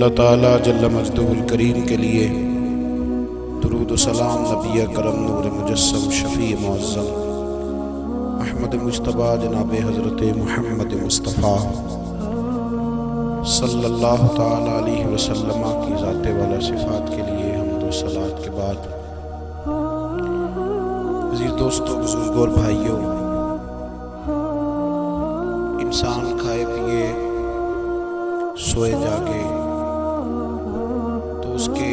اللہ تعالیٰ جل مجدہ الکریم کے لیے درود و سلام نبی کرم نور مجسم شفیع معظم احمد مجتبی جناب حضرت محمد مصطفیٰ صلی اللہ تعالیٰ علیہ وسلم کی ذات والا صفات کے لیے حمد و صلوات کے بعد عزیز دوستوں، بزرگوں اور بھائیوں، انسان کھائے پیے سوئے جاگے تو اس کے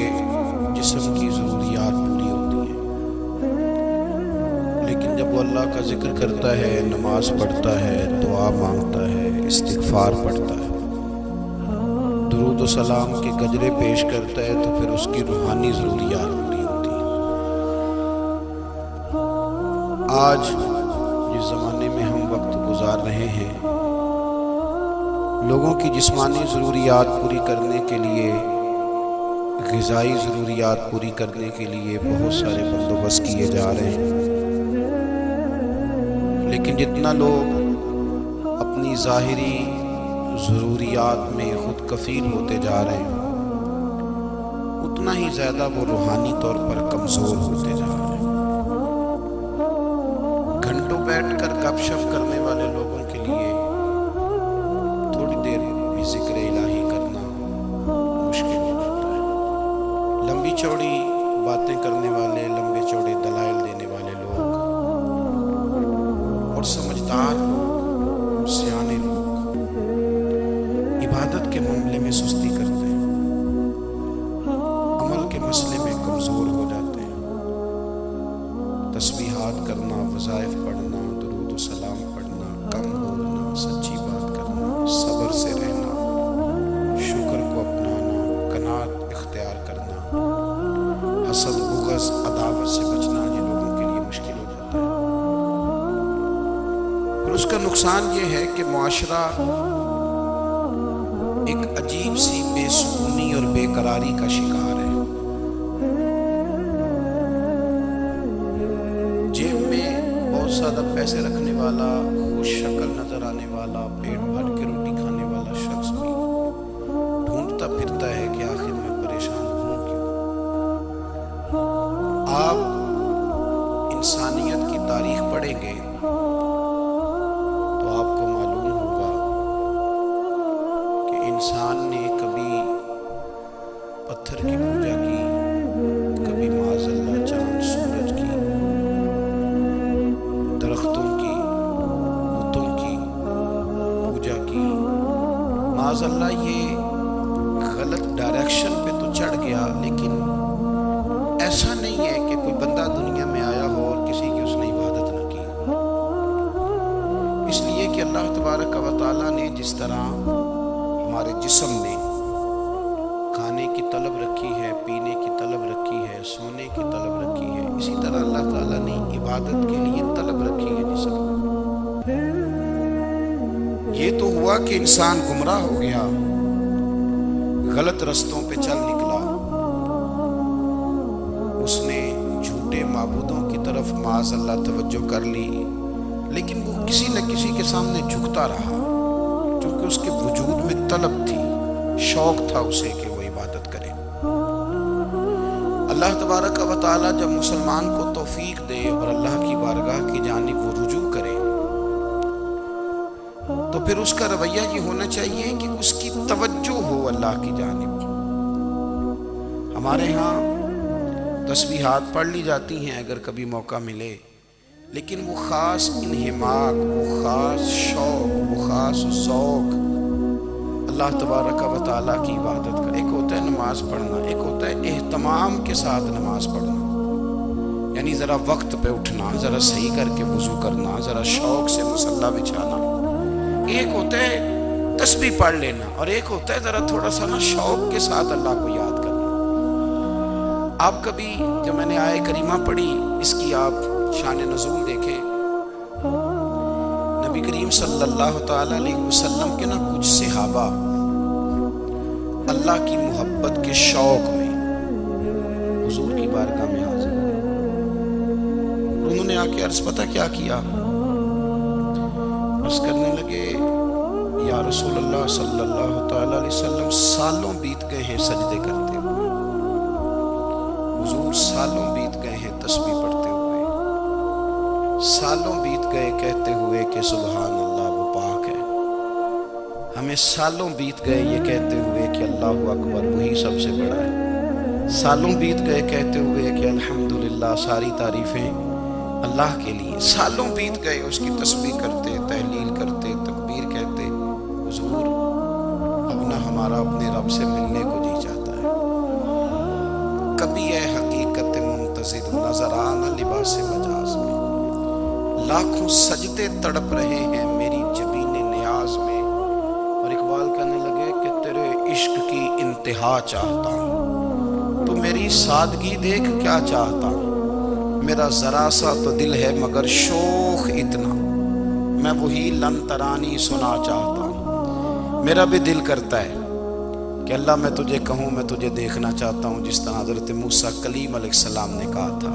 جسم کی ضروریات پوری ہوتی ہیں، لیکن جب وہ اللہ کا ذکر کرتا ہے، نماز پڑھتا ہے، دعا مانگتا ہے، استغفار پڑھتا ہے، درود و سلام کے گجرے پیش کرتا ہے، تو پھر اس کی روحانی ضروریات پوری ہوتی ہیں۔ آج جس زمانے میں ہم وقت گزار رہے ہیں، لوگوں کی جسمانی ضروریات پوری کرنے کے لیے، غذائی ضروریات پوری کرنے کے لیے بہت سارے بندوبست کیے جا رہے ہیں، لیکن جتنا لوگ اپنی ظاہری ضروریات میں خود کفیل ہوتے جا رہے ہیں، اتنا ہی زیادہ وہ روحانی طور پر کمزور ہوتے جا رہے ہیں۔ گھنٹوں بیٹھ کر گپ شپ کرنے والے لوگوں کے لیے تھوڑی دیر بھی ذکر الہی کرنا مشکل ہو جاتا ہے۔ لمبی چوڑی باتیں کرنے والے، لمبے چوڑے دلائل دینے والے لوگ اور سمجھدار لوگ، سیانے لوگ عبادت کے معاملے میں سستی کرتے ہیں، عمل کے مسئلے میں کمزور ہو جاتے ہیں۔ تسبیحات کرنا، وظائف پڑھنا، درود و سلام پڑھنا، کم بولنا، سچی بات کرنا، صبر سے رہنا، شکر کو اپنانا، قناعت اختیار کرنا، حسد، بغض، عداوت سے بچنا، یہ لوگوں کے لیے مشکل ہو جاتا ہے۔ پھر اس کا نقصان یہ ہے کہ معاشرہ ایک عجیب سی بے سکونی اور بے قراری کا شکار ہے۔ جیب میں بہت زیادہ پیسے رکھنے والا، خوش شکل نظر آنے والا، پیٹ بھر کے روٹی کھانے والا شخص بھی ڈھونڈتا پھرتا ہے کہ آخر میں پریشان ہوں کیوں۔ آپ انسانیت کی تاریخ پڑھیں گے تو آپ کو معلوم ہوگا کہ انسان نے کبھی پتھر کی پوجا کی، کبھی معاذ اللہ چاند سورج کی، درختوں کی، بتوں کی پوجا کی۔ معاذ اللہ یہ غلط ڈائریکشن پہ تو چڑھ گیا، لیکن ایسا نہیں ہے کہ کوئی بندہ دنیا میں آیا ہو اور کسی کی اس نے عبادت نہ کی ہو۔ اس لیے کہ اللہ تبارک و تعالیٰ نے جس طرح ہمارے جسم میں کھانے کی طلب رکھی ہے، پینے کی طلب رکھی ہے، سونے کی طلب رکھی ہے، اسی طرح اللہ تعالیٰ نے عبادت کے لیے طلب رکھی ہے جسم میں۔ یہ تو ہوا کہ انسان گمراہ ہو گیا، غلط رستوں پہ چل نکلا، اس نے جھوٹے معبودوں کی طرف معاذ اللہ توجہ کر لی، لیکن وہ کسی نہ کسی کے سامنے جھکتا رہا، کیونکہ اس کے وجود میں طلب تھی، شوق تھا اسے کہ وہ عبادت کرے۔ اللہ تبارک و تعالیٰ جب مسلمان کو توفیق دے اور اللہ کی بارگاہ کی جانب وہ رجوع کرے، تو پھر اس کا رویہ یہ ہونا چاہیے کہ اس کی توجہ ہو اللہ کی جانب۔ ہمارے ہاں تسبیحات پڑھ لی جاتی ہیں اگر کبھی موقع ملے، لیکن وہ خاص انہماک، وہ خاص شوق، وہ خاص ذوق اللہ تبارک و تعالیٰ کی عبادت کا۔ ایک ہوتا ہے نماز پڑھنا، ایک ہوتا ہے اہتمام کے ساتھ نماز پڑھنا، یعنی ذرا وقت پہ اٹھنا، ذرا صحیح کر کے وضو کرنا، ذرا شوق سے مصلی بچھانا۔ ایک ہوتا ہے تسبیح پڑھ لینا، اور ایک ہوتا ہے ذرا تھوڑا سا نا شوق کے ساتھ اللہ کو یاد کرنا۔ آپ کبھی جب میں نے آیت کریمہ پڑھی، اس کی آپ شان نزول دیکھیں، نبی کریم صلی اللہ تعالیٰ علیہ وسلم کے نا کچھ صحابہ اللہ کی محبت کے شوق میں حضور کی بارگاہ میں حاضر ہوئے۔ انہوں نے آ کے عرض پتہ کیا کیا؟ عرض کرنے لگے، یا یا رسول اللہ صلی اللہ تعالی علیہ وسلم سالوں بیت گئے ہیں سجدے کرتے ہوئے، حضور سالوں بیت گئے ہیں تسبیح پڑھتے ہوئے، سالوں بیت گئے کہتے ہوئے کہ سبحان اللہ وہ پاک ہے، ہمیں سالوں بیت گئے یہ کہتے ہوئے کہ اللہ اکبر وہی سب سے بڑا ہے، سالوں بیت گئے کہتے ہوئے کہ الحمدللہ ساری تعریفیں اللہ کے لیے، سالوں بیت گئے اس کی تسبیح کرتے، تحلیل کرتے، تکبیر کہتے، حضور اب نہ ہمارا اپنے رب سے ملنے کو جی چاہتا ہے، کبھی اے حقیقت منتظر نظر آنا لباس مجاز میں، لاکھوں سجدے تڑپ رہے ہیں میری جبین نیاز میں، اور اقبال کہنے لگے کہ تیرے عشق کی انتہا چاہتا ہوں، تو میری سادگی دیکھ کیا چاہتا ہوں، میرا ذرا سا تو دل ہے مگر شوق اتنا، میں وہی لن ترانی سنا چاہتا ہوں، میرا بھی دل کرتا ہے کہ اللہ میں تجھے کہوں میں تجھے دیکھنا چاہتا ہوں، جس طرح حضرت موسیٰ کلیم علیہ السلام نے کہا تھا،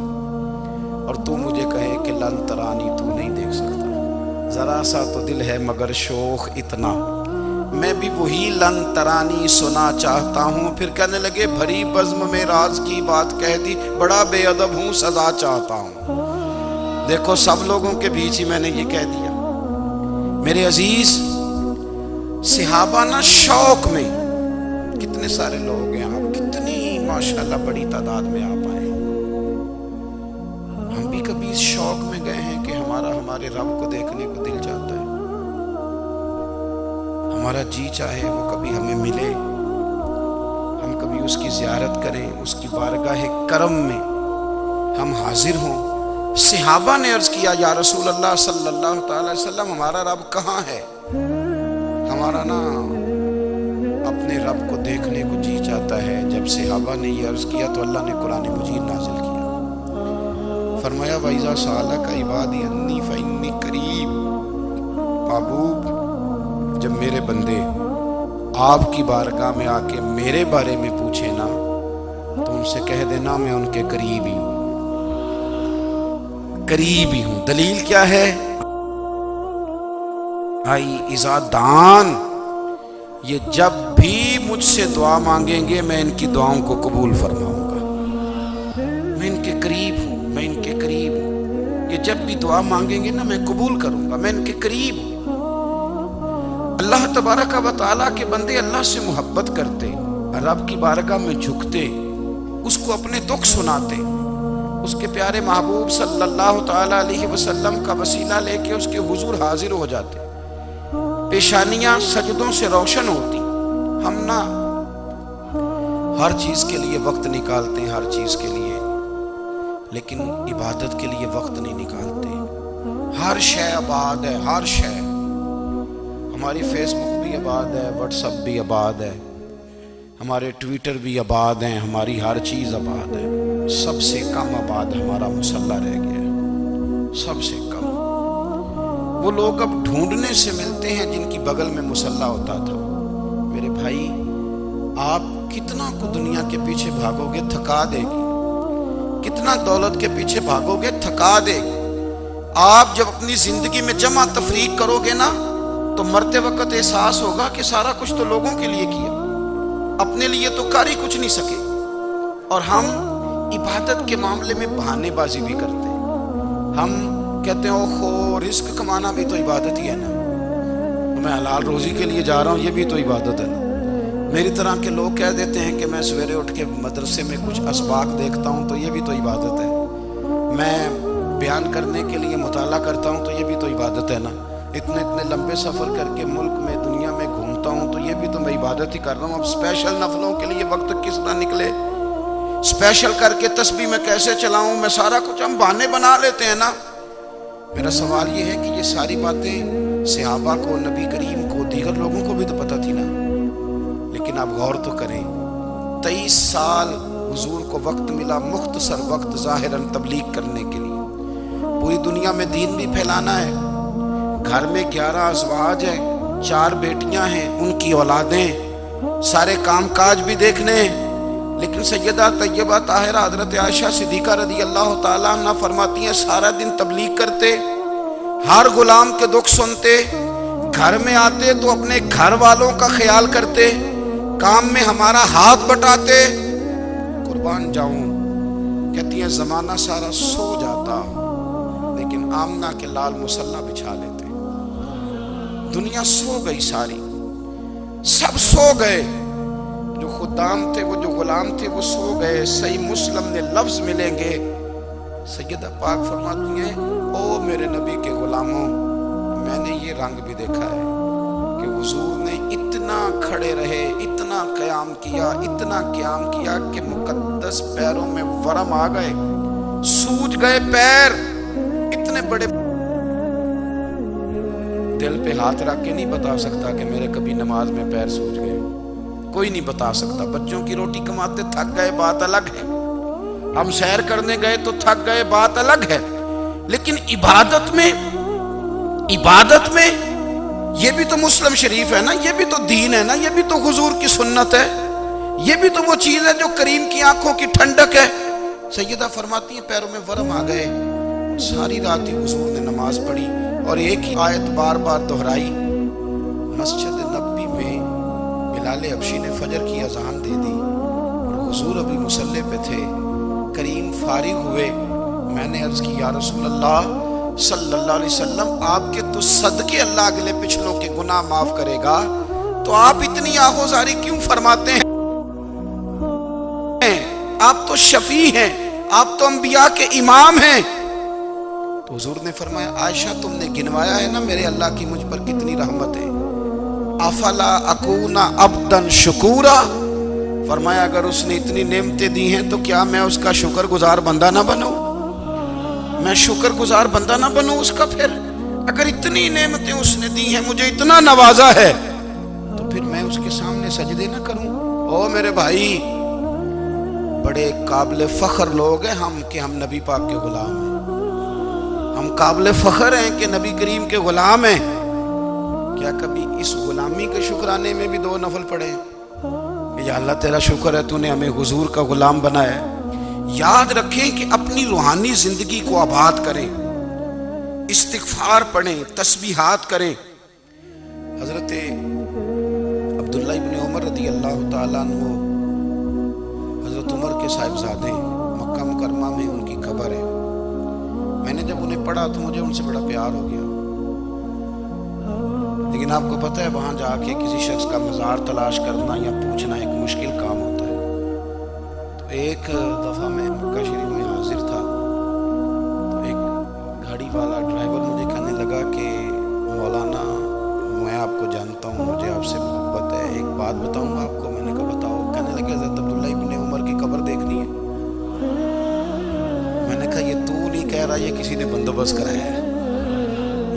اور تو مجھے کہے کہ لن ترانی تو نہیں دیکھ سکتا، ذرا سا تو دل ہے مگر شوق اتنا، میں بھی وہی لن ترانی سنا چاہتا ہوں، پھر کہنے لگے بھری بزم میں راز کی بات کہہ دی، بڑا بے ادب ہوں سزا چاہتا ہوں، دیکھو سب لوگوں کے بیچ ہی میں نے یہ کہہ دیا، میرے عزیز صحابہ نہ شوق میں، کتنے سارے لوگ ہیں آپ، کتنی ماشاءاللہ بڑی تعداد میں آپ آئے، ہم بھی کبھی اس شوق میں گئے ہیں کہ ہمارے رب کو دیکھنے کو دل چاہتا ہے، ہمارا جی چاہے وہ کبھی ہمیں ملے، ہم کبھی اس کی زیارت کریں، اس کی بارگاہ کرم میں ہم حاضر ہوں۔ صحابہ نے عرض کیا یا رسول اللہ صلی اللہ تعالی وسلم ہمارا رب کہاں ہے؟ ہمارا نا اپنے رب کو دیکھنے کو جی چاہتا ہے۔ جب صحابہ نے یہ عرض کیا تو اللہ نے قرآن مجید نازل کیا، فرمایا وَإِذَا سَأَلَكَ عِبَادِي عَنِّي فَإِنِّي قَرِيبٌ، محبوب جب میرے بندے آپ کی بارگاہ میں آ کے میرے بارے میں پوچھے نا تو ان سے کہہ دینا میں ان کے قریب ہی ہوں، قریب ہی ہوں۔ دلیل کیا ہے؟ آئی اذا دان، یہ جب بھی مجھ سے دعا مانگیں گے میں ان کی دعاؤں کو قبول فرماؤں گا، میں ان کے قریب ہوں، میں ان کے قریب ہوں، یہ جب بھی دعا مانگیں گے نا میں قبول کروں گا، میں ان کے قریب ہوں۔ اللہ تبارک و تعالیٰ کے بندے اللہ سے محبت کرتے، رب کی بارگاہ میں جھکتے، اس کو اپنے دکھ سناتے، اس کے پیارے محبوب صلی اللہ تعالیٰ علیہ وسلم کا وسیلہ لے کے اس کے حضور حاضر ہو جاتے، پیشانیاں سجدوں سے روشن ہوتی۔ ہم نا ہر چیز کے لیے وقت نکالتے ہیں، ہر چیز کے لیے، لیکن عبادت کے لیے وقت نہیں نکالتے۔ ہر شے آباد ہے، ہر شے، ہماری فیس بک بھی آباد ہے، واٹس ایپ بھی آباد ہے، ہمارے ٹویٹر بھی آباد ہیں، ہماری ہر چیز آباد ہے، سب سے کم آباد ہمارا مصلی رہ گیا ہے، سب سے کم۔ وہ لوگ اب ڈھونڈنے سے ملتے ہیں جن کی بغل میں مصلی ہوتا تھا۔ میرے بھائی آپ کتنا کو دنیا کے پیچھے بھاگو گے تھکا دے گی، کتنا دولت کے پیچھے بھاگو گے تھکا دے گی۔ آپ جب اپنی زندگی میں جمع تفریق کرو گے نا تو مرتے وقت احساس ہوگا کہ سارا کچھ تو لوگوں کے لیے کیا، اپنے لیے تو کر ہی کچھ نہیں سکے۔ اور ہم عبادت کے معاملے میں بہانے بازی بھی کرتے ہیں، ہم کہتے ہیں اوہو رزق کمانا بھی تو عبادت ہی ہے نا، میں حلال روزی کے لیے جا رہا ہوں یہ بھی تو عبادت ہے نا۔ میری طرح کے لوگ کہہ دیتے ہیں کہ میں سویرے اٹھ کے مدرسے میں کچھ اسباق دیکھتا ہوں تو یہ بھی تو عبادت ہے، میں بیان کرنے کے لیے مطالعہ کرتا ہوں تو یہ بھی تو عبادت ہے نا، اتنے لمبے سفر کر کے ملک میں دنیا میں گھومتا ہوں تو یہ بھی تو میں عبادت ہی کر رہا ہوں۔ اب اسپیشل نفلوں کے لیے وقت کس طرح نکلے، اسپیشل کر کے تسبیح میں کیسے چلاؤں، میں سارا کچھ ہم بہانے بنا لیتے ہیں نا۔ میرا سوال یہ ہے کہ یہ ساری باتیں صحابہ کو، نبی کریم کو، دیگر لوگوں کو بھی تو پتہ تھی نا، لیکن آپ غور تو کریں 23 سال حضور کو وقت ملا، مختصر وقت ظاہراً تبلیغ کرنے کے لیے، پوری دنیا میں دین بھی پھیلانا ہے۔ گھر میں 11 ازواج ہیں، 4 بیٹیاں ہیں، ان کی اولادیں، سارے کام کاج بھی دیکھنے ہیں، لیکن سیدہ طیبہ طاہرہ حضرت عائشہ صدیقہ رضی اللہ تعالیٰ عنہ فرماتی ہیں سارا دن تبلیغ کرتے، ہر غلام کے دکھ سنتے، گھر میں آتے تو اپنے گھر والوں کا خیال کرتے، کام میں ہمارا ہاتھ بٹاتے۔ قربان جاؤں، کہتی ہیں زمانہ سارا سو جاتا لیکن آمنہ کے لال مصلی بچھا لیتے۔ دنیا سو گئی، ساری سب سو گئے، جو خدام تھے، وہ جو غلام تھے، وہ سو گئے۔ صحیح مسلم میں لفظ ملیں گے، سیدہ پاک فرماتی ہیں او میرے نبی کے غلاموں، میں نے یہ رنگ بھی دیکھا ہے کہ حضور نے اتنا کھڑے رہے، اتنا قیام کیا، اتنا قیام کیا کہ مقدس پیروں میں ورم آ گئے، سوج گئے پیر، اتنے بڑے۔ دل پہ ہاتھ رکھ کے نہیں بتا سکتا کہ میرے کبھی نماز میں پیر سوج گئے، کوئی نہیں بتا سکتا۔ بچوں کی روٹی کماتے تھک گئے، بات الگ ہے، ہم سیر کرنے گئے تو تھک گئے، بات الگ ہے، لیکن عبادت میں یہ بھی تو مسلم شریف ہے نا، یہ بھی تو دین ہے نا، یہ بھی تو حضور کی سنت ہے، یہ بھی تو وہ چیز ہے جو کریم کی آنکھوں کی ٹھنڈک ہے۔ سیدہ فرماتی ہیں پیروں میں ورم آ گئے، ساری رات ہی حضور نے نماز پڑھی اور ایک ہی آیت بار بار دہرائی۔ مسجد نبوی میں بلال حبشی نے فجر کی اذان دے دی اور حضور ابھی مصلی پہ تھے، کریم فارغ ہوئے۔ میں نے عرض کی یا رسول اللہ صلی اللہ علیہ وسلم، آپ کے تو صدقے اللہ اگلے پچھلوں کے گناہ معاف کرے گا، تو آپ اتنی آہوزاری کیوں فرماتے ہیں؟ آپ تو شفیع ہیں، آپ تو انبیاء کے امام ہیں۔ تو حضور نے فرمایا عائشہ تم نے گنوایا ہے نا میرے اللہ کی مجھ پر کتنی رحمت ہے، افلا اکون عبدا شکورا، فرمایا اگر اس نے اتنی نعمتیں دی ہیں تو کیا میں اس کا شکر گزار بندہ نہ بنوں؟ میں شکر گزار بندہ نہ بنوں اس کا؟ پھر اگر اتنی نعمتیں اس نے دی ہیں، مجھے اتنا نوازا ہے، تو پھر میں اس کے سامنے سجدے نہ کروں؟ او میرے بھائی، بڑے قابل فخر لوگ ہیں ہم کہ ہم نبی پاک کے غلام ہیں، ہم قابل فخر ہیں کہ نبی کریم کے غلام ہیں۔ کیا کبھی اس غلامی کے شکرانے میں بھی دو نفل پڑھے کہ یا اللہ تیرا شکر ہے تو نے ہمیں حضور کا غلام بنایا ہے؟ یاد رکھیں کہ اپنی روحانی زندگی کو آباد کریں، استغفار پڑھیں، تسبیحات کریں۔ حضرت عبداللہ ابن عمر رضی اللہ تعالیٰ عنہ، حضرت عمر کے صاحبزادے، مکہ مکرمہ میں ان کی قبر ہے۔ میں نے جب انہیں پڑھا تو مجھے ان سے بڑا پیار ہو گیا، لیکن آپ کو پتہ ہے وہاں جا کے کسی شخص کا مزار تلاش کرنا یا پوچھنا ایک مشکل کام ہوتا ہے۔ تو ایک دفعہ میں مکہ شریف میں حاضر تھا، تو ایک گاڑی والا ڈرائیور مجھے کہنے لگا کہ مولانا میں آپ کو جانتا ہوں، مجھے آپ سے محبت ہے، ایک بات بتاؤں آپ کو؟ میں نے کہا بتاؤ۔ کہنے لگے حضرت عبداللہ ابن عمر کی قبر دیکھنی ہے۔ میں نے کہا یہ تو نہیں کہہ رہا، یہ کسی نے بندوبست کرایا ہے،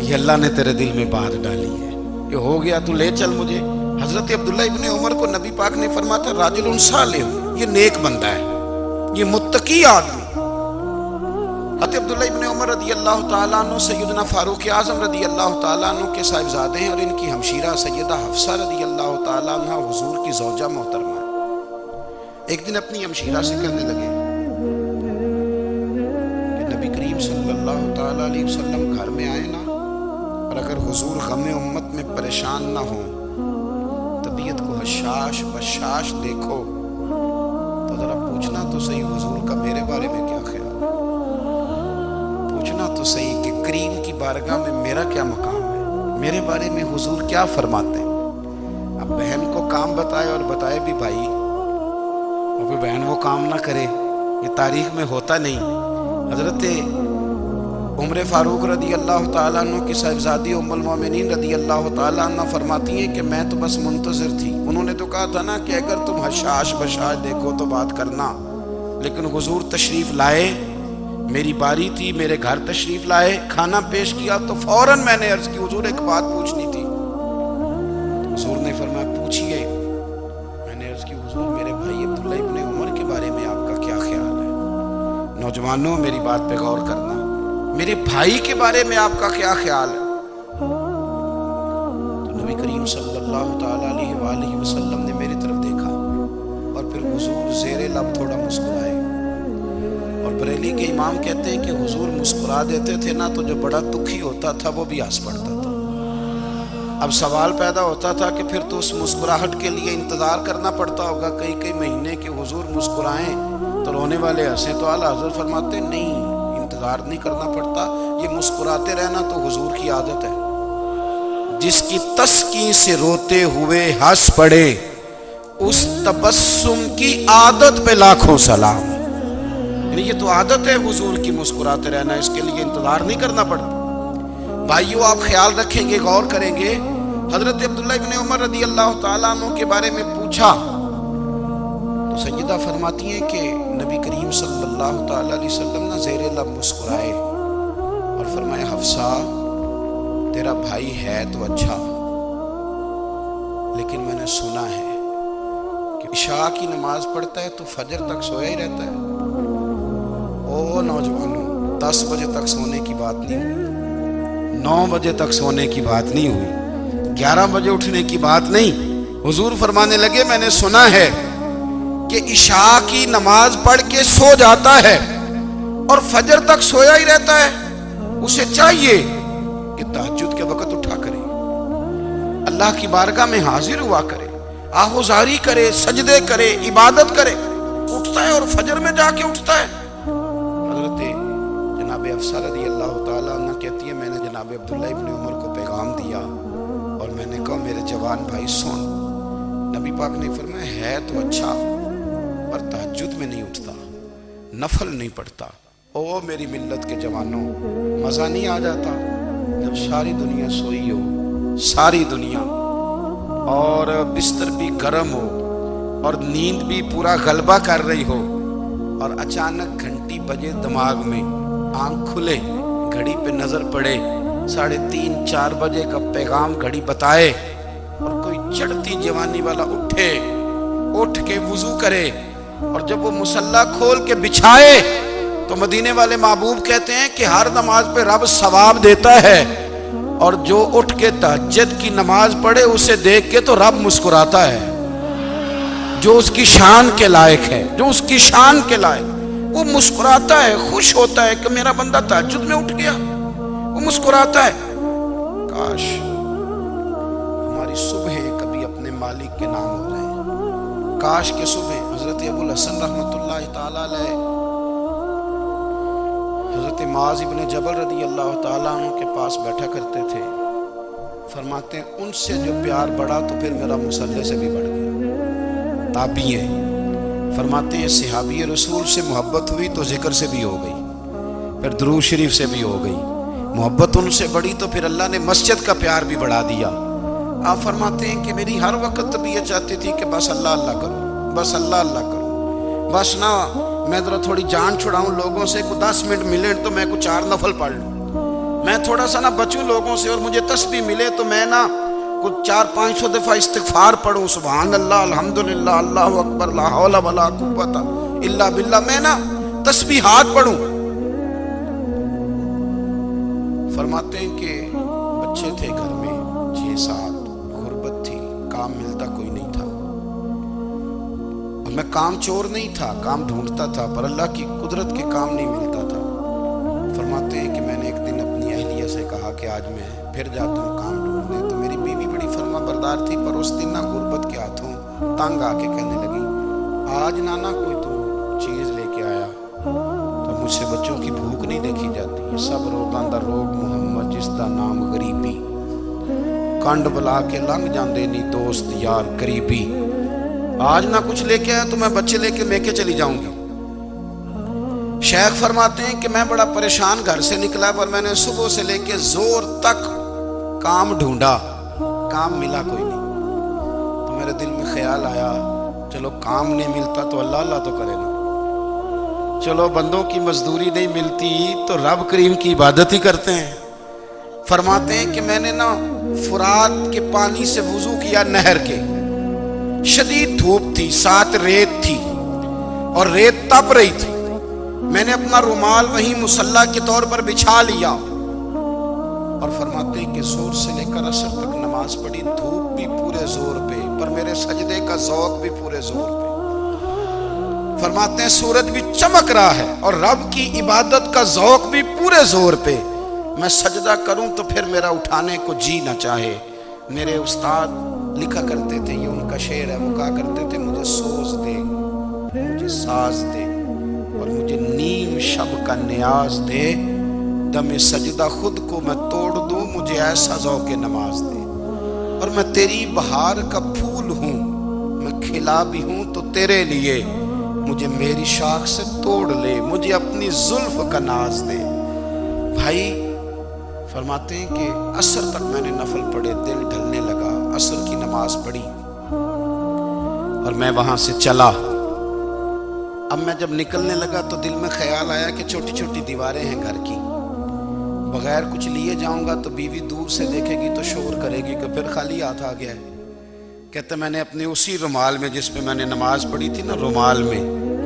یہ اللہ نے تیرے دل میں بات ڈالی ہے، یہ ہو گیا تو لے چل مجھے۔ حضرت عبداللہ ابن عمر کو نبی پاک نے فرمایا راجل صالح، یہ نیک بندہ ہے، یہ متقی آدمی۔ حضرت عبداللہ ابن عمر رضی اللہ تعالیٰ عنہ سیدنا فاروق اعظم رضی اللہ تعالیٰ عنہ کے صاحبزادے ہیں، اور ان کی ہمشیرہ سیدہ حفصہ رضی اللہ تعالیٰ عنہ حضور کی زوجہ محترمہ۔ ایک دن اپنی ہمشیرہ سے کہنے لگے کہ نبی کریم صلی اللہ تعالیٰ علیہ وسلم گھر میں آئے نا، اور اگر حضور غم امت میں پریشان نہ ہوں، طبیعت کو حشاش بشاش دیکھو، تو ذرا پوچھنا تو صحیح حضور کا میرے بارے میں کیا خیال ہے، پوچھنا تو صحیح کہ کریم کی بارگاہ میں میرا کیا مقام ہے، میرے بارے میں حضور کیا فرماتے ہیں۔ اب بہن کو کام بتائے اور بتائے بھی بھائی، اور پھر بہن وہ کام نہ کرے، یہ تاریخ میں ہوتا نہیں۔ حضرت عمر فاروق رضی اللہ تعالیٰ عنہ کی صاحبزادی ام المومنین رضی اللہ تعالیٰ عنہ فرماتی ہیں کہ میں تو بس منتظر تھی، انہوں نے تو کہا تھا نا کہ اگر تم حشاش بشاش دیکھو تو بات کرنا، لیکن حضور تشریف لائے، میری باری تھی، میرے گھر تشریف لائے، کھانا پیش کیا تو فوراً میں نے عرض کی حضور ایک بات پوچھنی تھی۔ حضور نے فرمایا پوچھئے۔ میں نے عرض کی حضور میرے بھائی عبداللہ ابن عمر کے بارے میں آپ کا کیا خیال ہے؟ نوجوانوں میری بات پہ غور کرنا، میرے بھائی کے بارے میں آپ کا کیا خیال ہے؟ تو نبی کریم صلی اللہ تعالیٰ علیہ وآلہ وسلم نے میری طرف دیکھا اور پھر حضور زیر لب تھوڑا مسکرائے، اور بریلی کے امام کہتے ہیں کہ حضور مسکرا دیتے تھے نا تو جو بڑا دکھی ہوتا تھا وہ بھی ہنس پڑتا تھا۔ اب سوال پیدا ہوتا تھا کہ پھر تو اس مسکراہٹ کے لیے انتظار کرنا پڑتا ہوگا کئی مہینے کہ حضور مسکرائیں تو رونے والے ہنسیں، تو اعلیٰ حضرت فرماتے نہیں، انتظار نہیں کرنا پڑتا، یہ مسکراتے رہنا تو حضور کی عادت ہے۔ جس کی تسکین سے روتے ہوئے ہنس پڑے اس تبسم کی عادت پہ لاکھوں سلام۔ یعنی یہ تو عادت ہے حضور کی مسکراتے رہنا، اس کے لیے انتظار نہیں کرنا پڑتا۔ بھائیو آپ خیال رکھیں گے، غور کریں گے، حضرت عبداللہ ابن عمر رضی اللہ تعالیٰ عنہ کے بارے میں پوچھا تو سیدہ فرماتی ہیں کہ نبی کریم صلی اللہ تعالیٰ علیہ وسلم نے زیر لب مسکرائے اور فرمایا حفصہ تیرا بھائی ہے تو اچھا، لیکن میں نے سنا ہے کہ عشاء کی نماز پڑھتا ہے تو فجر تک سویا ہی رہتا ہے۔ او نوجوانوں، 10 بجے تک سونے کی بات نہیں ہوئی، 9 بجے تک سونے کی بات نہیں ہوئی، 11 بجے اٹھنے کی بات نہیں۔ حضور فرمانے لگے میں نے سنا ہے کہ عشاء کی نماز پڑھ کے سو جاتا ہے اور فجر تک سویا ہی رہتا ہے، اسے چاہیے کہ تہجد کے وقت اٹھا کرے، اللہ کی بارگاہ میں حاضر ہوا کرے، آہوزاری کرے، سجدے کرے، عبادت کرے۔ اٹھتا ہے اور فجر میں جا کے اٹھتا ہے۔ حضرت جناب حفصہ رضی اللہ تعالیٰ عنہ کہتی ہے میں نے جناب عبداللہ ابن عمر کو پیغام دیا اور میں نے کہا میرے جوان بھائی سن، نبی پاک نے فرمایا ہے تو اچھا پر تہجد میں نہیں اٹھتا، نفل نہیں پڑھتا۔ او میری ملت کے جوانوں، مزہ نہیں آ جاتا جب ساری دنیا سوئی ہو، ساری دنیا، اور بستر بھی گرم ہو اور نیند بھی پورا غلبہ کر رہی ہو، اور اچانک گھنٹی بجے دماغ میں، آنکھ کھلے، گھڑی پہ نظر پڑے، 3:30 4 بجے کا پیغام گھڑی بتائے، اور کوئی چڑھتی جوانی والا اٹھ کے وضو کرے، اور جب وہ مصلی کھول کے بچھائے تو مدینے والے محبوب کہتے ہیں کہ ہر نماز پہ رب ثواب دیتا ہے، اور جو اٹھ کے تہجد کی نماز پڑھے اسے دیکھ کے تو رب مسکراتا ہے، جو اس کی شان کے لائق ہے، جو اس کی شان کے لائق، وہ مسکراتا ہے، خوش ہوتا ہے کہ میرا بندہ تہجد میں اٹھ گیا، وہ مسکراتا ہے۔ کاش ہماری صبحیں کبھی اپنے مالک کے نام ہو جائیں، کاش کے صبح حضرت ابو الحسن رحمۃ اللہ تعالیٰ علیہ حضرت معاذ ابن جبل رضی اللہ تعالیٰ عنہ کے پاس بیٹھا کرتے تھے، فرماتے ہیں ان سے جو پیار بڑھا تو پھر میرا مصلی سے بھی بڑھ گیا۔ تابعی ہیں، فرماتے ہیں صحابی رسول سے محبت ہوئی تو ذکر سے بھی ہو گئی، پھر درود شریف سے بھی ہو گئی، محبت ان سے بڑھی تو پھر اللہ نے مسجد کا پیار بھی بڑھا دیا۔ آپ فرماتے ہیں کہ میری ہر وقت طبیعت چاہتی تھی کہ بس اللہ اللہ کروں، بس اللہ اللہ کروں، بس نہ میں ذرا تھوڑی جان چھڑاؤں لوگوں سے، کوئی 10 منٹ ملے تو میں کوئی 4 نفل پڑھ لوں، میں تھوڑا سا نہ بچوں لوگوں سے، اور مجھے تسبیح ملے تو میں نہ کچھ 400-500 دفعہ استغفار پڑھوں، سبحان اللہ، الحمدللہ، اللہ اکبر، لا حول ولا قوت الا باللہ، میں نہ تسبیحات پڑھوں۔ فرماتے ہیں کہ بچے تھے گھر میں 6-7، غربت تھی، کام ملتا کوئی نہیں تھا، اور میں کام چور نہیں تھا، کام ڈھونڈتا تھا، پر اللہ کی قدرت کے کام نہیں ملتا تھا۔ فرماتے ہیں کہ میں نے ایک دن اپنی اہلیہ سے کہا کہ آج میں پھر جاتا ہوں کام ڈھونڈنے، تو میری بیوی بڑی فرما بردار تھی، پر اس دن نہ غربت کے ہاتھوں تنگ آ کے کہنے لگی آج نانا کوئی تو چیز لے کے آیا تو مجھ سے بچوں کی بھوک نہیں دیکھی جاتی، یہ سب روگاں دا روگ محمد جس دا نام غریبی، کنڈ بلا کے لنگ جاندے نہیں دوست یار قریبی، آج نہ کچھ لے کے آیا تو میں بچے لے کے میکے چلی جاؤں گی۔ شیخ فرماتے ہیں کہ میں بڑا پریشان گھر سے نکلا، پر میں نے صبح سے لے کے زور تک کام ڈھونڈا، کام ملا کوئی نہیں، تو میرے دل میں خیال آیا چلو کام نہیں ملتا تو اللہ اللہ تو کرے نا، چلو بندوں کی مزدوری نہیں ملتی تو رب کریم کی عبادت ہی کرتے ہیں۔ فرماتے ہیں کہ میں نے نا فرات کے پانی سے وضو کیا، نہر کے، شدید دھوپ تھی، ساتھ ریت تھی اور ریت تپ رہی تھی، میں نے اپنا رومال وہیں مصلی کے طور پر بچھا لیا، اور فرماتے ہیں کہ زور سے لے کر عصر تک نماز پڑھی، دھوپ بھی پورے زور پہ، پر میرے سجدے کا ذوق بھی پورے زور پہ۔ فرماتے ہیں سورج بھی چمک رہا ہے اور رب کی عبادت کا ذوق بھی پورے زور پہ، میں سجدہ کروں تو پھر میرا اٹھانے کو جی نہ چاہے، میرے استاد لکھا کرتے تھے، یہ ان کا شعر ہے، وہ کہا کرتے تھے مجھے سوز دے، مجھے ساز دے، اور مجھے نیم شب کا نیاز دے، دم سجدہ خود کو میں توڑ دوں، مجھے ایسا ذوق نماز دے۔ اور میں تیری بہار کا پھول ہوں، میں کھلا بھی ہوں تو تیرے لیے، مجھے میری شاخ سے توڑ لے، مجھے اپنی زلف کا ناز دے۔ بھائی فرماتے ہیں کہ عصر تک میں نے نفل پڑھے، دل ڈھلنے لگا، عصر کی نماز پڑھی اور میں وہاں سے چلا۔ اب میں جب نکلنے لگا تو دل میں خیال آیا کہ چھوٹی چھوٹی دیواریں ہیں گھر کی، بغیر کچھ لیے جاؤں گا تو بیوی دور سے دیکھے گی تو شور کرے گی کہ پھر خالی ہاتھ آ گیا ہے۔ کہتے میں نے اپنے اسی رومال میں جس پہ میں نے نماز پڑھی تھی نا، رومال میں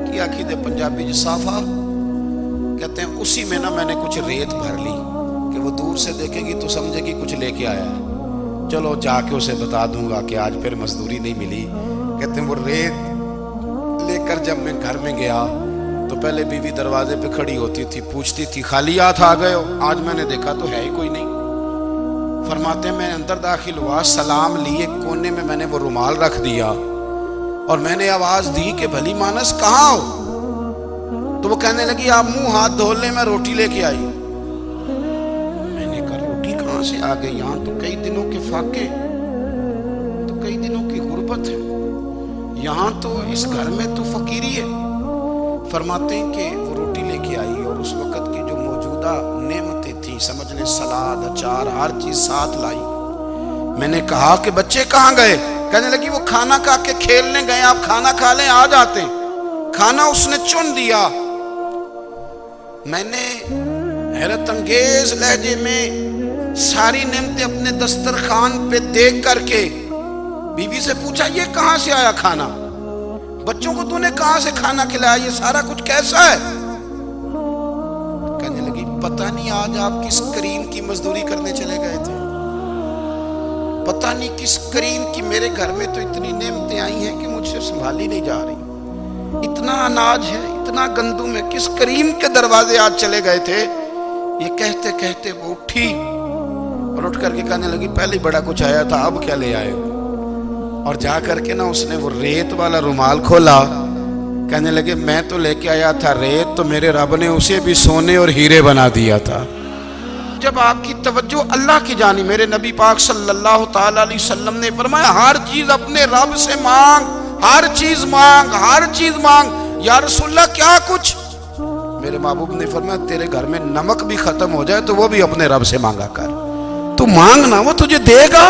کی آخی دے پنجابی جسافہ کہتے ہیں، اسی میں نا میں نے کچھ ریت بھر لی کہ وہ دور سے دیکھے گی تو سمجھے گی کچھ لے کے آیا ہے، چلو جا کے اسے بتا دوں گا کہ آج پھر مزدوری نہیں ملی۔ کہتے ہیں وہ ریت لے کر جب میں گھر میں گیا تو پہلے بیوی دروازے پہ کھڑی ہوتی تھی، پوچھتی تھی خالی ہاتھ آ گئے ہو؟ آج میں نے دیکھا تو ہے ہی کوئی نہیں۔ فرماتے ہیں میں اندر داخل ہوا، سلام لیے، کونے میں نے وہ رومال رکھ دیا اور میں نے آواز دی کہ بھلی مانس کہاں ہو؟ تو وہ کہنے لگی آپ منہ ہاتھ دھو لیں، میں روٹی لے کے آئی۔ میں نے کہا روٹی کہاں سے آ گئی؟ یہاں تو کئی دنوں کے فاقے، تو کئی دنوں کی غربت ہے، یہاں تو اس گھر میں تو فقیری ہے۔ فرماتے ہیں کہ وہ روٹی لے کے آئی اور اس وقت کی جو موجودہ نعمتیں تھیں، سمجھ لیں سلاد، اچار، ہر چیز ساتھ لائی۔ میں نے کہا کہ بچے کہاں گئے؟ کہنے لگی وہ کھانا کھا کے کھیلنے گئے، آپ کھانا کھا لیں آ جاتے۔ کھانا اس نے چن دیا۔ میں نے حیرت انگیز لہجے میں ساری نعمتیں اپنے دسترخوان پہ دیکھ کر کے بیوی سے پوچھا یہ کہاں سے آیا کھانا؟ بچوں کو تو نے کہاں سے کھانا کھلایا؟ یہ سارا کچھ کیسا ہے؟ کہنے لگی پتہ نہیں آج آپ کس کریم کی مزدوری کرنے چلے گئے تھے، پتہ نہیں کس کریم کی، میرے گھر میں تو اتنی نعمتیں آئی ہیں کہ مجھ سے سنبھالی نہیں جا رہی، اتنا اناج ہے، اتنا گندم ہے، کس کریم کے دروازے آج چلے گئے تھے؟ یہ کہتے کہتے وہ اٹھی اور اٹھ کر کے کہنے لگی پہلے بڑا کچھ آیا تھا، اب کیا لے آئے ہو؟ اور جا کر کے نا اس نے وہ ریت والا رومال کھولا، کہنے لگے میں تو لے کے آیا تھا ریت، تو میرے رب نے اسے بھی سونے اور ہیرے بنا دیا تھا۔ جب آپ کی توجہ اللہ کی جانب، میرے نبی پاک صلی اللہ تعالی علیہ وسلم نے فرمایا ہر چیز اپنے رب سے مانگ، ہر چیز مانگ، ہر چیز مانگ۔ یا رسول اللہ کیا کچھ؟ میرے محبوب نے فرمایا تیرے گھر میں نمک بھی ختم ہو جائے تو وہ بھی اپنے رب سے مانگا کر، تو مانگنا وہ تجھے دے گا،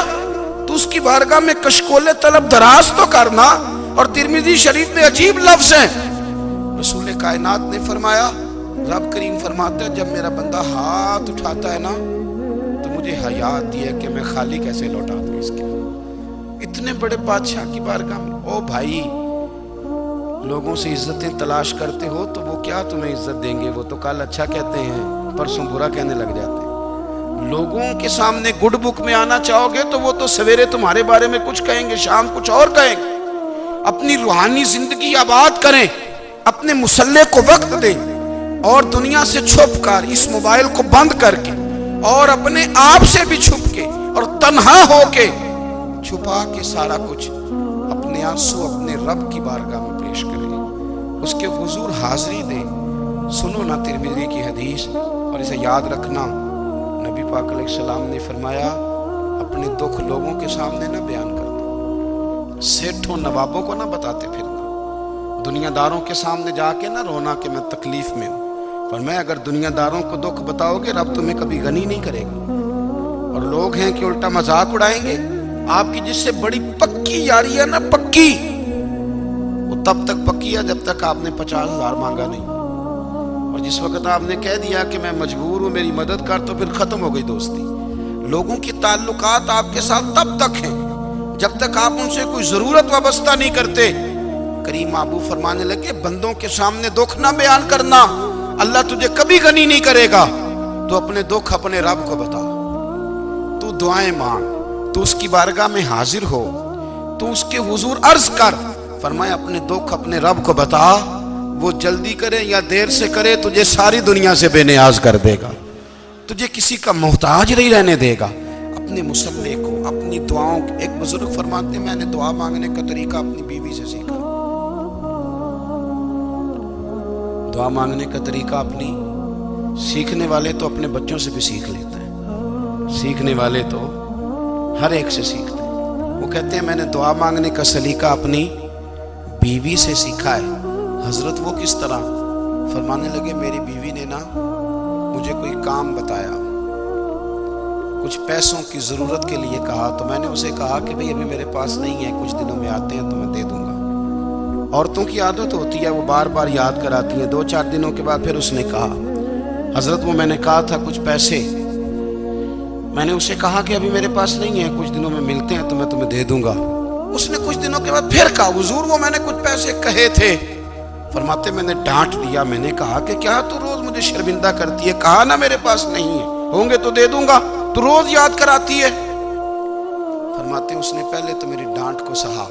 تو اس کی بارگاہ میں کشکول طلب دراز تو کرنا۔ اور ترمذی شریف میں عجیب لفظ ہیں، رسول کائنات نے فرمایا، رب کریم فرماتا ہے جب میرا بندہ ہاتھ اٹھاتا ہے نا تو مجھے حیا آتی ہے کہ میں خالی کیسے لوٹا دوں اس کے۔ اتنے بڑے بادشاہ کی بارگاہ میں، او بھائی لوگوں سے عزتیں تلاش کرتے ہو تو وہ کیا تمہیں عزت دیں گے؟ وہ تو کل اچھا کہتے ہیں پرسوں برا کہنے لگ جاتے ہیں۔ لوگوں کے سامنے گڈ بک میں آنا چاہو گے تو وہ تو سویرے تمہارے بارے میں کچھ کہیں گے، شام کچھ اور کہیں گے۔ اپنی روحانی زندگی آباد کریں، اپنے مسلح کو وقت دیں، اور دنیا سے چھپ کر اس موبائل کو بند کر کے اور اپنے آپ سے بھی چھپ کے اور تنہا ہو کے چھپا کے سارا کچھ اپنے آنسو اپنے رب کی بارگاہ میں پیش کریں، اس کے حضور حاضری دیں۔ سنو نا ترمذی کی حدیث اور اسے یاد رکھنا، نبی پاک علیہ السلام نے فرمایا اپنے دکھ لوگوں کے سامنے نہ بیان کرنا، سیٹھوں نوابوں کو نہ بتاتے پھرنا، دنیا داروں کے سامنے جا کے نہ رونا کہ میں تکلیف میں ہوں۔ فرمایا اگر دنیا داروں کو دکھ بتاؤ گے رب تمہیں کبھی غنی نہیں کرے گا، اور لوگ ہیں کہ الٹا مذاق اڑائیں گے۔ آپ کی جس سے بڑی پکی یاری ہے نا، پکی، وہ تب تک پکی ہے جب تک آپ نے 50,000 مانگا نہیں، اور جس وقت آپ نے کہہ دیا کہ میں مجبور ہوں میری مدد کر تو پھر ختم ہو گئی دوستی۔ لوگوں کی تعلقات آپ کے ساتھ تب تک ہیں جب تک آپ ان سے کوئی ضرورت وابستہ نہیں کرتے۔ کریم محبوب فرمانے لگے بندوں کے سامنے دکھ نہ بیان کرنا، اللہ تجھے کبھی غنی نہیں کرے گا، تو اپنے دکھ اپنے رب کو بتا، تو دعائیں مانگ، تو اس کی بارگاہ میں حاضر ہو، تو اس کے حضور عرض کر۔ فرمایا اپنے دکھ اپنے رب کو بتا، وہ جلدی کرے یا دیر سے کرے تجھے ساری دنیا سے بے نیاز کر دے گا، تجھے کسی کا محتاج نہیں رہنے دے گا۔ اپنے اپنے مسلح کو، اپنی دعاؤں کو، ایک بزرگ فرماتے ہیں میں نے دعا مانگنے کا طریقہ اپنی بیوی سے سیکھا۔ دعا مانگنے کا طریقہ اپنی، سیکھنے والے تو اپنے بچوں سے بھی سیکھ لیتے ہیں، سیکھنے والے تو ہر ایک سے سیکھتے ہیں۔ وہ کہتے ہیں میں نے دعا مانگنے کا سلیقہ اپنی بیوی سے سیکھا ہے۔ حضرت وہ کس طرح؟ فرمانے لگے میری بیوی نے نا مجھے کوئی کام بتایا، کچھ پیسوں کی ضرورت کے لیے کہا، تو میں نے اسے کہا کہ بھئی ابھی میرے پاس نہیں ہے، کچھ دنوں میں آتے ہیں تو میں دے دوں گا۔ عورتوں کی عادت ہوتی ہے وہ بار بار یاد کراتی ہیں، 2-4 دنوں کے بعد پھر اس نے کہا حضرت وہ میں نے کہا تھا کچھ پیسے، میں نے اسے کہا کہ ابھی میرے پاس نہیں ہے، کچھ دنوں میں ملتے ہیں تو میں تمہیں دے دوں گا۔ اس نے کچھ دنوں کے بعد پھر کہا حضور وہ میں نے کچھ پیسے کہے تھے۔ فرماتے میں نے ڈانٹ دیا، میں نے کہا کہ کیا تو روز مجھے شرمندہ کرتی ہے، کہا نا میرے پاس نہیں ہے، ہوں گے تو دے دوں گا، تو روز یاد کراتی ہے۔ فرماتے اس نے پہلے تو میری ڈانٹ کو سہا،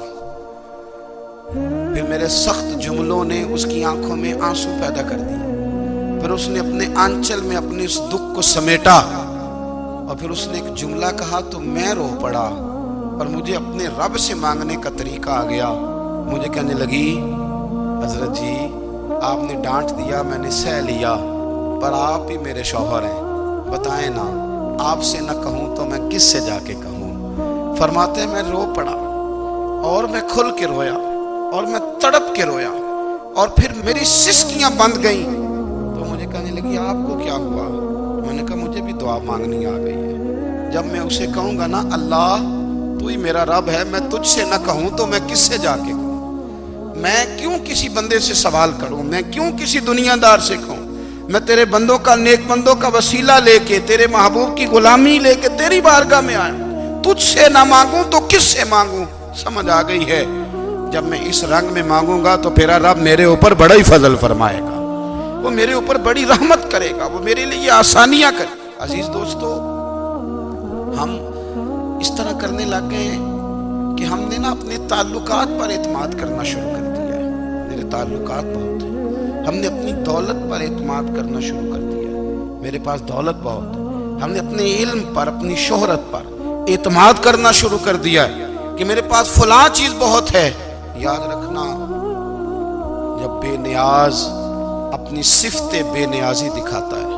پھر میرے سخت جملوں نے اس کی آنکھوں میں آنسو پیدا کر دیے، پھر اس نے اپنے آنچل میں اپنے اس دکھ کو سمیٹا، اور پھر اس نے ایک جملہ کہا تو میں رو پڑا، اور مجھے اپنے رب سے مانگنے کا طریقہ آ گیا۔ مجھے کہنے لگی حضرت جی آپ نے ڈانٹ دیا، میں نے سہ لیا، پر آپ ہی میرے شوہر ہیں، بتائیں نا آپ سے نہ کہوں تو میں کس سے جا کے کہوں؟ فرماتے میں رو پڑا، اور میں کھل کے رویا، اور میں تڑپ کے رویا، اور پھر میری سسکیاں بند گئیں۔ تو مجھے کہنے لگی آپ کو کیا ہوا؟ میں نے کہا مجھے بھی دعا مانگنی آ گئی ہے، جب میں اسے کہوں گا نا اللہ تو ہی میرا رب ہے، میں تجھ سے نہ کہوں تو میں کس سے جا کے کہوں؟ میں کیوں کسی بندے سے سوال کروں؟ میں کیوں کسی دنیا دار سے کہوں؟ میں تیرے بندوں کا، نیک بندوں کا وسیلہ لے کے، تیرے محبوب کی غلامی لے کے تیری بارگاہ میں آیا، تجھ سے نہ مانگوں تو کس سے مانگوں؟ سمجھ آ گئی ہے جب میں اس رنگ میں مانگوں گا تو پھر رب میرے اوپر بڑا ہی فضل فرمائے گا، وہ میرے اوپر بڑی رحمت کرے گا، وہ میرے لیے آسانیاں کرے۔ عزیز دوستو ہم اس طرح کرنے لگ گئے ہیں کہ ہم نے نا اپنے تعلقات پر اعتماد کرنا شروع کر دیا ہے۔ میرے تعلقات بہت ہیں، ہم نے اپنی دولت پر اعتماد کرنا شروع کر دیا ہے، میرے پاس دولت بہت ہے، ہم نے اپنے علم پر، اپنی شہرت پر اعتماد کرنا شروع کر دیا ہے کہ میرے پاس فلاں چیز بہت ہے۔ یاد رکھنا جب بے نیاز اپنی صفت بے نیازی دکھاتا ہے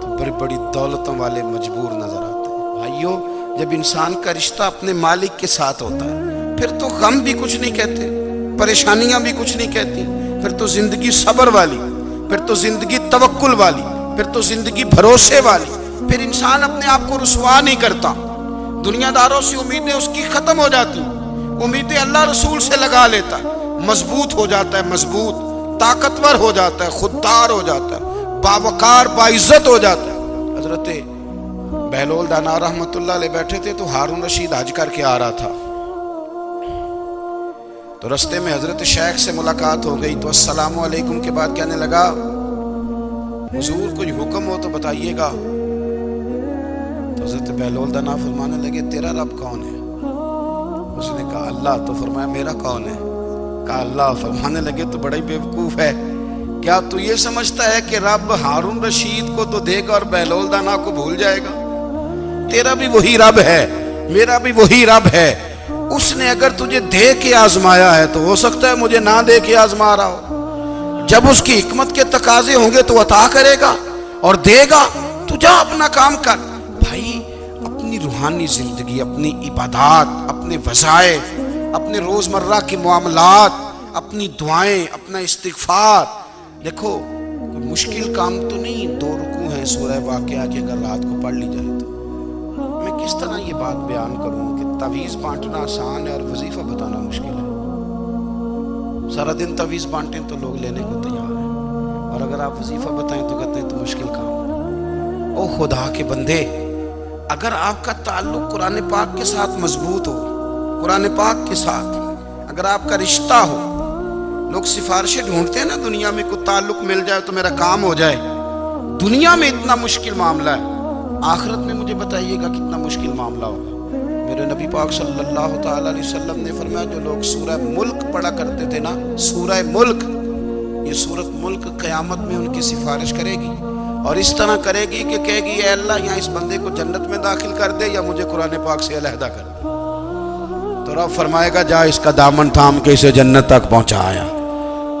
تو بڑی بڑی دولتوں والے مجبور نظر آتے ہیں۔ بھائیو جب انسان کا رشتہ اپنے مالک کے ساتھ ہوتا ہے پھر تو غم بھی کچھ نہیں کہتے، پریشانیاں بھی کچھ نہیں کہتی، پھر تو زندگی صبر والی، پھر تو زندگی توکل والی، پھر تو زندگی بھروسے والی، پھر انسان اپنے آپ کو رسوا نہیں کرتا، دنیا داروں سے امیدیں اس کی ختم ہو جاتی، امیدیں اللہ رسول سے لگا لیتا ہے، مضبوط ہو جاتا ہے، مضبوط، طاقتور ہو جاتا ہے، خوددار ہو جاتا ہے، باوقار باعزت ہو جاتا ہے۔ حضرت بہلول دانا رحمت اللہ علیہ بیٹھے تھے تو ہارون رشید حج کر کے آ رہا تھا، تو رستے میں حضرت شیخ سے ملاقات ہو گئی، تو السلام علیکم کے بعد کہنے لگا حضور کوئی حکم ہو تو بتائیے گا۔ تو حضرت بہلول دانا فرمانے لگے تیرا رب کون ہے؟ اس نے کہا اللہ۔ تو فرمایا میرا کون ہے؟ کہا اللہ۔ فرمانے لگے تو بڑا ہی بیوقوف ہے، کیا تو یہ سمجھتا ہے کہ رب ہارون رشید کو تو دے گا اور بہلول دانا کو بھول جائے گا؟ تیرا بھی وہی رب ہے، میرا بھی وہی رب ہے، اس نے اگر تجھے دے کے آزمایا ہے تو ہو سکتا ہے مجھے نہ دے کے آزما رہا ہو، جب اس کی حکمت کے تقاضے ہوں گے تو عطا کرے گا اور دے گا، تو جا اپنا کام کر۔ بھائی اپنی روحانی زندگی، اپنی عبادات، اپنے وظائف، اپنے روزمرہ کے معاملات، اپنی دعائیں، اپنا استغفار، دیکھو کوئی مشکل کام تو نہیں، 2 رکوع ہیں سورہ واقعہ کی اگر رات کو پڑھ لی جائے تو میں کس طرح یہ بات بیان کروں کہ تعویذ بانٹنا آسان ہے اور وظیفہ بتانا مشکل ہے۔ سارا دن تعویذ بانٹیں تو لوگ لینے کو تیار ہیں، اور اگر آپ وظیفہ بتائیں تو کہتے ہیں تو مشکل کام ہے۔ او خدا کے بندے، اگر آپ کا تعلق قرآن پاک کے ساتھ مضبوط ہو، قرآن پاک کے ساتھ اگر آپ کا رشتہ ہو، لوگ سفارشیں ڈھونڈتے ہیں نا دنیا میں، کوئی تعلق مل جائے تو میرا کام ہو جائے، دنیا میں اتنا مشکل معاملہ ہے، آخرت میں مجھے بتائیے گا کتنا مشکل معاملہ ہوگا۔ میرے نبی پاک صلی اللہ تعالی علیہ وسلم نے فرمایا جو لوگ سورہ ملک پڑھا کرتے تھے نا، سورہ ملک، یہ سورت ملک قیامت میں ان کی سفارش کرے گی، اور اس طرح کرے گی کہ کہے گی اے اللہ یہاں اس بندے کو جنت میں داخل کر دے یا مجھے قرآن پاک سے علیحدہ کر دے. تو رب فرمائے گا جا اس کا دامن تھام کے اسے جنت تک پہنچایا.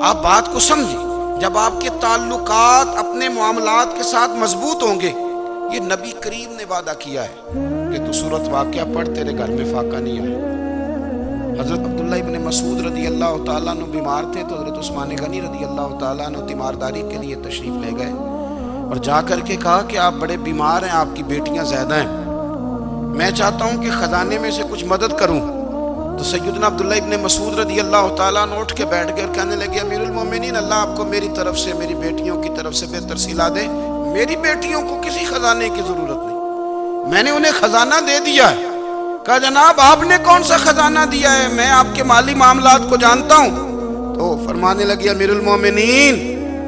آپ بات کو سمجھیں. جب آپ کے تعلقات اپنے معاملات کے ساتھ مضبوط ہوں گے، یہ نبی کریم نے وعدہ کیا ہے کہ تو سورت واقعہ پڑھ تیرے گھر میں فاقہ نہیں آئے. حضرت عبداللہ ابن مسعود رضی اللہ تعالیٰ عنہ بیمار تھے تو حضرت عثمان غنی رضی اللہ تعالیٰ عنہ تیمارداری کے لیے تشریف لے گئے اور جا کر کے کہا کہ آپ بڑے بیمار ہیں، آپ کی بیٹیاں زیادہ ہیں، میں چاہتا ہوں کہ خزانے میں سے کچھ مدد کروں. تو سیدنا عبداللہ ابن مسعود رضی اللہ تعالیٰ عنہ اٹھ کے بیٹھ گئے اور کہنے لگے امیر المومنین، اللہ آپ کو میری طرف سے میری بیٹیوں کی طرف سے بہتر صلہ دے. میری بیٹیوں کو کسی خزانے کی ضرورت نہیں، میں نے انہیں خزانہ دے دیا ہے. کہا جناب آپ نے کون سا خزانہ دیا ہے، میں آپ کے مالی معاملات کو جانتا ہوں. تو فرمانے لگے امیر المومنین،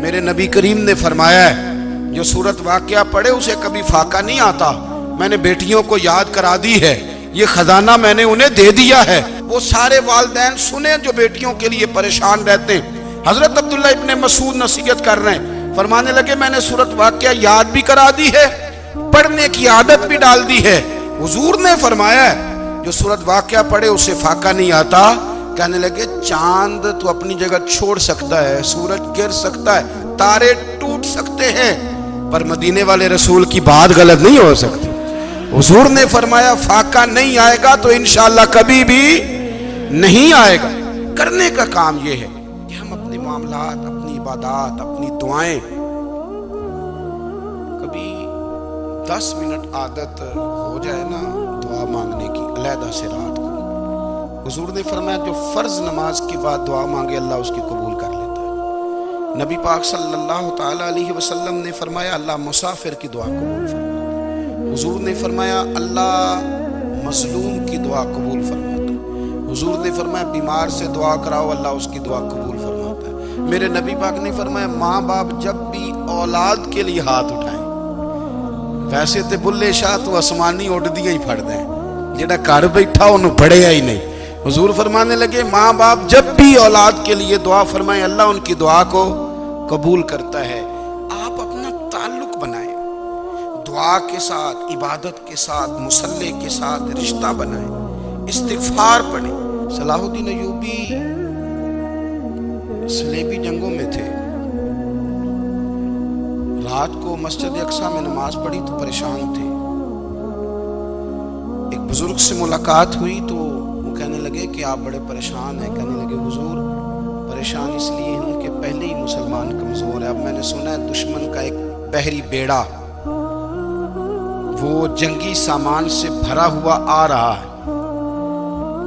میرے نبی کریم نے فرمایا ہے جو سورت واقعہ پڑھے اسے کبھی فاقہ نہیں آتا. میں نے بیٹیوں کو یاد کرا دی ہے، یہ خزانہ میں نے انہیں دے دیا ہے. وہ سارے والدین سنیں جو بیٹیوں کے لیے پریشان رہتے ہیں. حضرت عبداللہ ابن مسعود نصیحت کر رہے ہیں، فرمانے لگے میں نے سورت واقعہ یاد بھی کرا دی ہے، پڑھنے کی عادت بھی ڈال دی ہے. حضور نے فرمایا ہے جو سورت واقعہ پڑھے اسے فاقہ نہیں آتا. کہنے لگے چاند تو اپنی جگہ چھوڑ سکتا ہے، سورج گر سکتا ہے، تارے ٹوٹ سکتے ہیں، پر مدینے والے رسول کی بات غلط نہیں ہو سکتی. حضور نے فرمایا فاقہ نہیں آئے گا تو انشاءاللہ کبھی بھی نہیں آئے گا. کرنے کا کام یہ ہے کہ ہم اپنے معاملات، اپنی عبادات، اپنی دعائیں کبھی 10 منٹ عادت ہو جائے نا دعا مانگنے کی علیحدہ سے رات کو. حضور نے فرمایا جو فرض نماز کے بعد دعا مانگے اللہ اس کی قبول کر لیتا ہے. نبی پاک صلی اللہ تعالی علیہ وسلم نے فرمایا اللہ مسافر کی دعا قبول فرماتا ہے. حضور نے فرمایا اللہ مظلوم کی دعا قبول فرماتا ہے. حضور نے فرمایا بیمار سے دعا کراؤ اللہ اس کی دعا قبول فرماتا ہے. میرے نبی پاک نے فرمایا ماں باپ جب بھی اولاد کے لیے ہاتھ اٹھائیں، ویسے تے بلے شاہ تو آسمانی اڑ دیا ہی پھڑ دیں، جڑا گھر بیٹھا انہوں پڑھیا ہی نہیں. حضور فرمانے لگے ماں باپ جب بھی اولاد کے لیے دعا فرمائیں اللہ ان کی دعا کو قبول کرتا ہے. آپ اپنا تعلق بنائیں دعا کے ساتھ، عبادت کے ساتھ، مصلی کے ساتھ رشتہ بنائیں، استغفار پڑھیں. صلاح الدین ایوبی صلیبی جنگوں میں تھے، رات کو مسجد اقصی میں نماز پڑھی تو پریشان تھے. ایک بزرگ سے ملاقات ہوئی تو وہ کہنے لگے کہ آپ بڑے پریشان ہیں. کہنے لگے حضور پریشان اس لیے ہوں کہ پہلے ہی مسلمان کمزور ہے، اب میں نے سنا ہے دشمن کا ایک بحری بیڑا وہ جنگی سامان سے بھرا ہوا آ رہا ہے،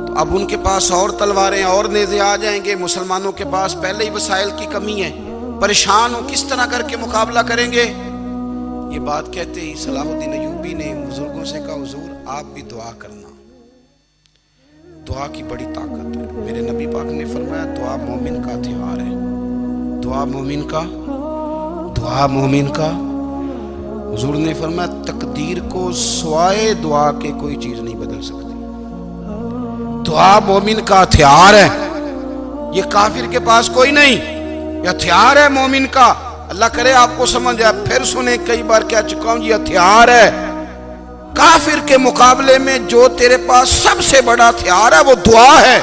تو اب ان کے پاس اور تلواریں اور نیزے آ جائیں گے، مسلمانوں کے پاس پہلے ہی وسائل کی کمی ہے، پریشان ہوں کس طرح کر کے مقابلہ کریں گے. یہ بات کہتے ہی صلاح الدین ایوبی نے بزرگوں سے کہا حضور آپ بھی دعا کرنا، دعا کی بڑی طاقت ہے. میرے نبی پاک نے فرمایا دعا مومن کا ہتھیار ہے، دعا مومن کا. حضور نے فرمایا تقدیر کو سوائے دعا کے کوئی چیز نہیں بدل سکتی. دعا مومن کا ہتھیار ہے، یہ کافر کے پاس کوئی نہیں، یہ ہتھیار ہے مومن کا. اللہ کرے آپ کو سمجھ آئے. پھر سنیں کئی بار کہہ چکا ہوں یہ ہتھیار ہے. کافر کے مقابلے میں جو تیرے پاس سب سے بڑا ہتھیار ہے وہ دعا ہے.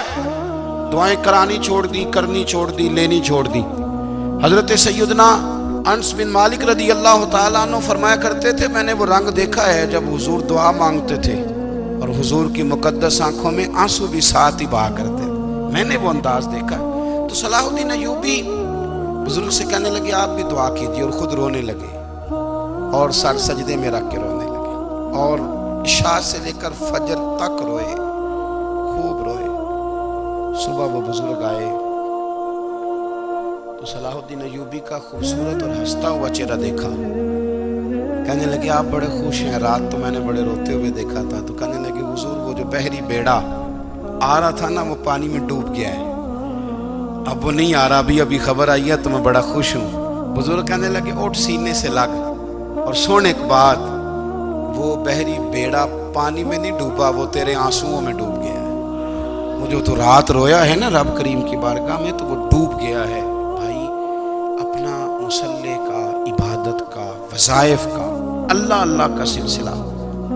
دعائیں کرانی چھوڑ دی، کرنی چھوڑ دی، لینی چھوڑ دی. حضرت سیدنا انس بن مالک رضی اللہ تعالیٰ عنہ فرمایا کرتے تھے میں نے وہ رنگ دیکھا ہے جب حضور دعا مانگتے تھے اور حضور کی مقدس آنکھوں میں آنسو بھی ساتھ ہی بہا کرتے تھے، میں نے وہ انداز دیکھا. تو صلاح الدین ایوبی بزرگ سے کہنے لگے آپ بھی دعا کیجیے، اور خود رونے لگے اور سر سجدے میں رکھ کے رونے لگے اور عشاء سے لے کر فجر تک روئے، خوب روئے. صبح وہ بزرگ آئے تو صلاح الدین ایوبی کا خوبصورت اور ہنستا ہوا چہرہ دیکھا. کہنے لگے آپ بڑے خوش ہیں، رات تو میں نے بڑے روتے ہوئے دیکھا تھا. تو کہنے لگے حضور وہ جو بحری بیڑا آ رہا تھا نا وہ پانی میں ڈوب گیا ہے، اب وہ نہیں آ رہا، ابھی خبر آئی ہے تو میں بڑا خوش ہوں. بزرگ کہنے لگے اٹھ سینے سے لگ، اور سونے کے بعد وہ بحری بیڑا پانی میں نہیں ڈوبا، وہ تیرے آنسوؤں میں ڈوب گیا ہے. وہ جو تو رات رویا ہے نا رب کریم کی بارگاہ میں تو وہ ڈوب گیا ہے. بھائی اپنا مصلی کا، عبادت کا وظائف کا، اللہ اللہ کا سلسلہ،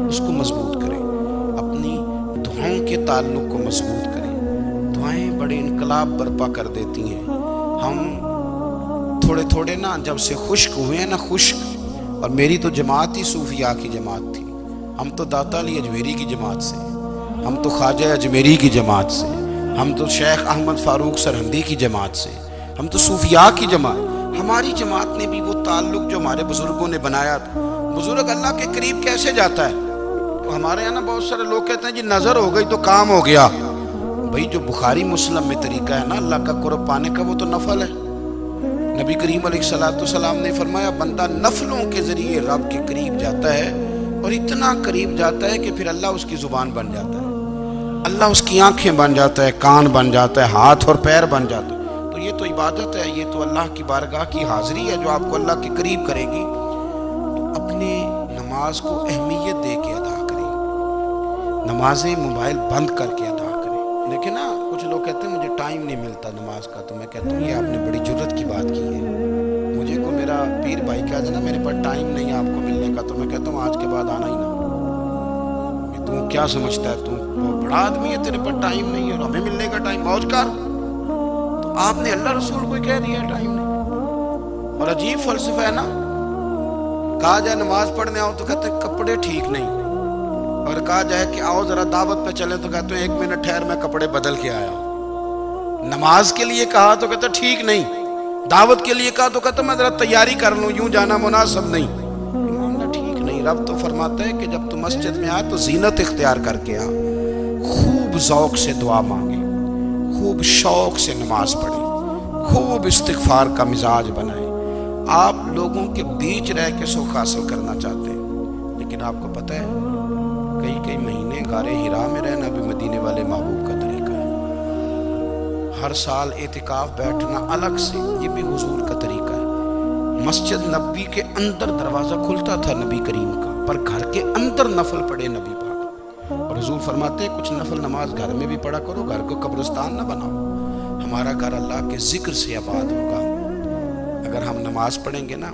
اس کو مضبوط کریں، اپنی دعاؤں کے تعلق کو مضبوط کریں۔ دعائیں بڑے انقلاب برپا کر دیتی ہیں۔ ہم تھوڑے تھوڑے نا جب سے خشک ہوئے ہیں نا، خشک، اور میری تو جماعت ہی صوفیاء کی جماعت تھی، ہم تو داتا علی اجمیری کی جماعت سے، ہم تو خواجہ اجمیری کی جماعت سے، ہم تو شیخ احمد فاروق سرہندی کی جماعت سے، ہم تو صوفیاء کی جماعت۔ ہماری جماعت نے بھی وہ تعلق جو ہمارے بزرگوں نے بنایا تھا۔ بزرگ اللہ کے قریب کیسے جاتا ہے؟ تو ہمارے یہاں نا بہت سارے لوگ کہتے ہیں جی نظر ہو گئی تو کام ہو گیا۔ بھئی جو بخاری مسلم میں طریقہ ہے نا اللہ کا قرب پانے کا، وہ تو نفل ہے۔ نبی کریم علیہ السلام نے فرمایا بندہ نفلوں کے ذریعے رب کے قریب جاتا ہے، اور اتنا قریب جاتا ہے کہ پھر اللہ اس کی زبان بن جاتا ہے، اللہ اس کی آنکھیں بن جاتا ہے، کان بن جاتا ہے، ہاتھ اور پیر بن جاتا ہے۔ تو یہ تو عبادت ہے، یہ تو اللہ کی بارگاہ کی حاضری ہے جو آپ کو اللہ کے قریب کرے گی۔ تو اپنے نماز کو اہمیت دے کے ادا کریں، نمازیں موبائل بند کر کے ادا کریں۔ لیکن نا کچھ لوگ کہتے ہیں مجھے ٹائم نہیں ملتا نماز کا، تو میں کہتا ہوں یہ آپ نے بڑی جرت کی بات کی ہے۔ مجھے کو میرا پیر بھائی کہا جائے نا میرے پاس ٹائم نہیں آپ کو ملنے کا، تو میں کہتا ہوں آج کے بعد آنا ہی نہ۔ تم کیا سمجھتا ہے تم بہت بڑا آدمی ہے، تیرے پاس ٹائم نہیں ہے اور ہمیں ملنے کا ٹائم، موج کر۔ تو آپ نے اللہ رسول کو کہہ دیا ٹائم نہیں۔ اور عجیب فلسفہ ہے نا، کہا جائے نماز پڑھنے آؤ تو کہتے ہیں کپڑے ٹھیک نہیں، اور کہا جائے کہ آؤ ذرا دعوت پہ چلیں تو کہتے ہیں 1 منٹ ٹھہر میں کپڑے بدل کے آیا۔ نماز کے لیے کہا تو کہتے ٹھیک نہیں، دعوت کے لیے کہا تو کہتے میں ذرا تیاری کر لوں، یوں جانا مناسب نہیں، معاملہ ٹھیک نہیں۔ رب تو فرماتا ہے کہ جب تو مسجد میں آئے تو زینت اختیار کر کے آ، خوب ذوق سے دعا مانگے، خوب شوق سے نماز پڑھیں، خوب استغفار کا مزاج بنائیں۔ آپ لوگوں کے بیچ رہ کے سکھ حاصل کرنا چاہتے ہیں، لیکن آپ کو پتہ ہے کئی مہینے غار حرا میں رہنا بھی مدینے والے محبوب کا طریقہ ہے۔ ہر سال اعتکاف بیٹھنا الگ سے، یہ بھی حضور کا طریقہ ہے۔ مسجد نبوی کے اندر دروازہ کھلتا تھا نبی کریم کا، پر گھر کے اندر نفل پڑھے نبی پاک، اور حضور فرماتے ہیں کچھ نفل نماز گھر میں بھی پڑھا کرو، گھر کو قبرستان نہ بناؤ، ہمارا گھر اللہ کے ذکر سے آباد ہوگا۔ اگر ہم نماز پڑھیں گے نا،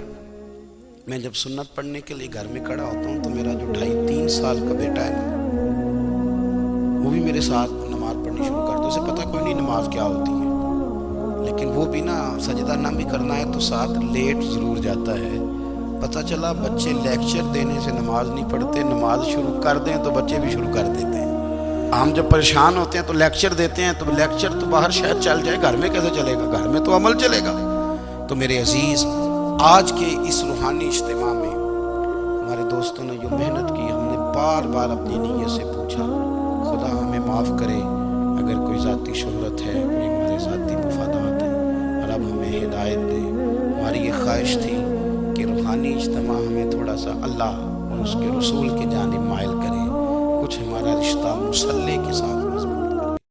میں جب سنت پڑھنے کے لیے گھر میں کھڑا ہوتا ہوں تو میرا جو 2.5-3 سال کا بیٹا ہے نا، وہ بھی میرے ساتھ نماز پڑھنی شروع کر دو۔ اسے پتہ کوئی نہیں نماز کیا ہوتی ہے، لیکن وہ بھی نا سجدہ نہ بھی کرنا ہے تو ساتھ لیٹ ضرور جاتا ہے۔ پتہ چلا بچے لیکچر دینے سے نماز نہیں پڑھتے، نماز شروع کر دیں تو بچے بھی شروع کر دیتے ہیں۔ ہم جب پریشان ہوتے ہیں تو لیکچر دیتے ہیں، تو لیکچر تو باہر شاید چل جائے، گھر میں کیسے چلے گا؟ گھر میں تو عمل چلے گا۔ تو میرے عزیز، آج کے اس روحانی اجتماع میں ہمارے دوستوں نے جو محنت کی، ہم نے بار بار اپنی نیت سے پوچھا خدا ہمیں معاف کرے اگر کوئی ذاتی شہرت ہے، کوئی ہمارے ذاتی مفادات ہیں، اور اب ہمیں ہدایت دے۔ ہماری یہ خواہش تھی کہ روحانی اجتماع ہمیں تھوڑا سا اللہ اور اس کے رسول کی جانب مائل کرے۔